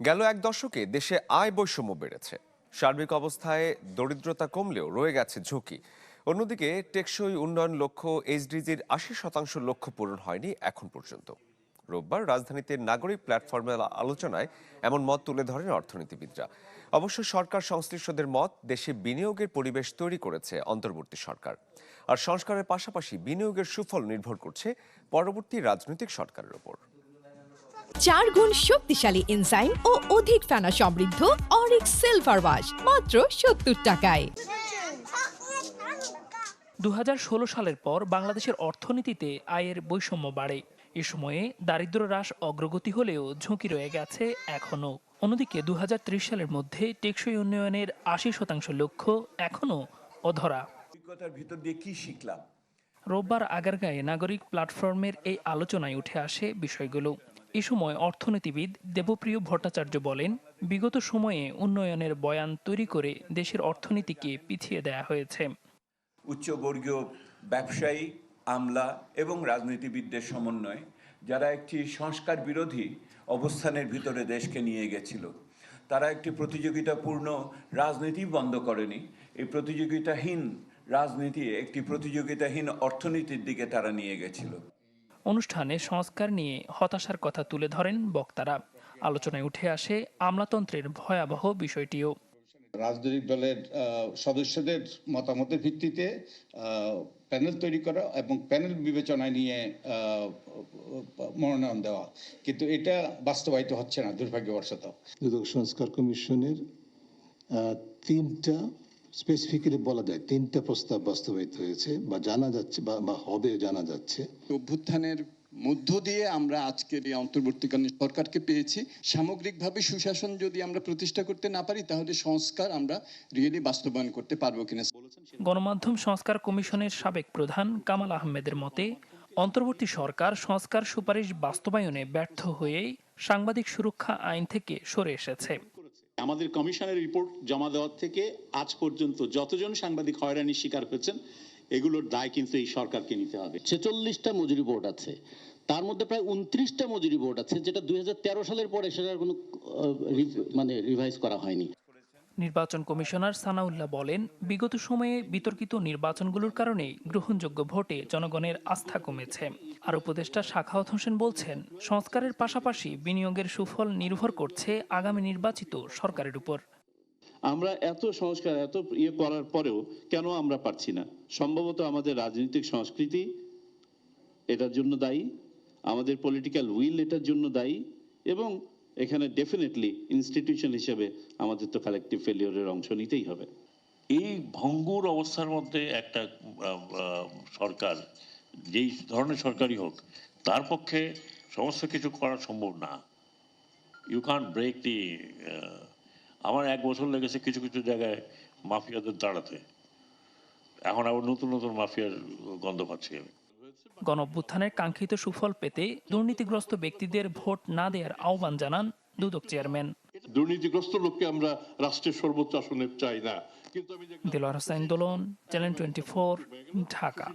গেল এক দশকে দেশে আয় বৈষম্য বেড়েছে। সার্বিক অবস্থায় দরিদ্রতা কমলেও রয়ে গেছে ঝুঁকি। অন্যদিকে টেকসই উন্নয়ন লক্ষ্য এইচডিজির ৮০% লক্ষ্য পূরণ হয়নি এখন পর্যন্ত। রোববার রাজধানীতে নাগরিক প্ল্যাটফর্মের আলোচনায় এমন মত তুলে ধরেন অর্থনীতিবিদরা। অবশ্য সরকার সংশ্লিষ্টদের মত, দেশে বিনিয়োগের পরিবেশ তৈরি করেছে অন্তর্বর্তী সরকার। আর সংস্কারের পাশাপাশি বিনিয়োগের সুফল নির্ভর করছে পরবর্তী রাজনৈতিক সরকারের উপর। 4 গুণ শক্তিশালী এনজাইম ও অধিক ফেনা সমৃদ্ধ অরিক সিলভার ওয়াশ মাত্র ৭০ টাকায়। ২০১৬ সালের পর বাংলাদেশের অর্থনীতিতে আয়ের বৈষম্য বাড়ে। এ সময়ে দারিদ্র্য হ্রাস অগ্রগতি হলেও ঝুঁকি রয়ে গেছে এখনও। অন্যদিকে ২০৩০ সালের মধ্যে টেকসই উন্নয়নের ৮০% লক্ষ্য এখনও অধরা। অভিজ্ঞতার ভিতর দিয়ে কি শিখলাম? রোববার আগারগাঁয়ে নাগরিক প্ল্যাটফর্মের এই আলোচনায় উঠে আসে বিষয়গুলো। এ সময় অর্থনীতিবিদ দেবপ্রিয় ভট্টাচার্য বলেন, বিগত সময়ে উন্নয়নের বয়ান তৈরি করে দেশের অর্থনীতিকে পিছিয়ে দেয়া হয়েছে। উচ্চবর্গীয় ব্যবসায়ী, আমলা এবং রাজনীতিবিদদের সমন্বয়ে যারা একটি সংস্কার বিরোধী অবস্থানের ভিতরে দেশকে নিয়ে গেছিল, তারা একটি প্রতিযোগিতাপূর্ণ রাজনীতি বন্ধ করেনি। এই প্রতিযোগিতাহীন রাজনীতি একটি প্রতিযোগিতাহীন অর্থনীতির দিকে তারা নিয়ে গেছিল। অনুষ্ঠানে সংস্কার নিয়ে হতাশার কথা তুলে ধরেন বক্তারা। আলোচনায় উঠে আসে আমলাতন্ত্রের ভয়াবহ বিষয়টিও। রাজনৈতিক দলের সদস্যদের মতামতের ভিত্তিতে প্যানেল তৈরি করা এবং প্যানেল বিবেচনায় নিয়ে মনোনয়ন দেওয়া, কিন্তু এটা বাস্তবায়িত হচ্ছে না দুর্ভাগ্যবশত। দুদক সংস্কার কমিশনের তিনটা স্পেসিফিক্যালি বলা যায়, তিনটা প্রস্তাব বাস্তবায়িত হয়েছে বা জানা যাচ্ছে বা হবে জানা যাচ্ছে। অভ্যুত্থানের মধ্য দিয়ে আমরা আজকের এই অন্তর্বর্তীকালীন সরকারকে পেয়েছি। সামগ্রিকভাবে সুশাসন যদি আমরা প্রতিষ্ঠা করতে না পারি, তাহলে সংস্কার আমরা রিয়েলি বাস্তবায়ন করতে পারবো কিনা। গণমাধ্যম সংস্কার কমিশনের সাবেক প্রধান কামাল আহমেদের মতে, অন্তর্বর্তী সরকার সংস্কার সুপারিশ বাস্তবায়নে ব্যর্থ হয়েই সাংবাদিক সুরক্ষা আইন থেকে সরে এসেছে। আমাদের কমিশনের রিপোর্ট জমা দেওয়ার থেকে আজ পর্যন্ত যতজন সাংবাদিক হয়রানির শিকার হয়েছেন, এগুলোর দায় কিন্তু এই সরকারকে নিতে হবে। 46টা মজুরি বোর্ড আছে, তার মধ্যে প্রায় 29টা মজুরি বোর্ড আছে যেটা 2013 সালের পরে সেটার কোনো রিভাইজ করা হয়নি। নির্বাচন কমিশনার সানাউল্লাহ বলেন, বিগত সময়ে বিতর্কিত নির্বাচনগুলোর কারণে গ্রহণযোগ্য ভোটে জনগণের আস্থা কমেছে। আর উপদেষ্টা সাখাওয়াত হোসেন বলছেন, সংস্কারের পাশাপাশি বিনিয়োগের সুফল নির্ভর করছে আগামী নির্বাচিত সরকারের উপর। আমরা এত সংস্কার এত করার পরেও কেন আমরা পারছি না? সম্ভবত আমাদের রাজনৈতিক সংস্কৃতি এটার জন্য দায়ী, আমাদের পলিটিক্যাল উইল এটার জন্য দায়ী, এবং এখানে ডেফিনেটলি ইনস্টিটিউশন হিসেবে আমাদের তো কালেকটিভ ফেলিওরের অংশ নিতেই হবে। এই ভঙ্গুর অবস্থার মধ্যে একটা সরকার, যেই ধরনের সরকারই হোক, তার পক্ষে সমস্ত কিছু করা সম্ভব না। ইউ ক্যান্ট ব্রেক দি। আমার 1 বছর লেগেছে কিছু কিছু জায়গায় মাফিয়াদের দাঁড়াতে। এখন আবার নতুন নতুন মাফিয়ার গন্ধ পাচ্ছি আমি। গণঅভ্যুত্থানের কাঙ্ক্ষিত সুফল পেতে দুর্নীতিগ্রস্ত ব্যক্তিদের ভোট না দেওয়ার আহ্বান জানান দুদক চেয়ারম্যান। দুর্নীতিগ্রস্ত লোককে আমরা রাষ্ট্রের সর্বোচ্চ আসনে চাই না। দেলোয়ার হোসেন দোলন, চ্যানেল 24, ঢাকা।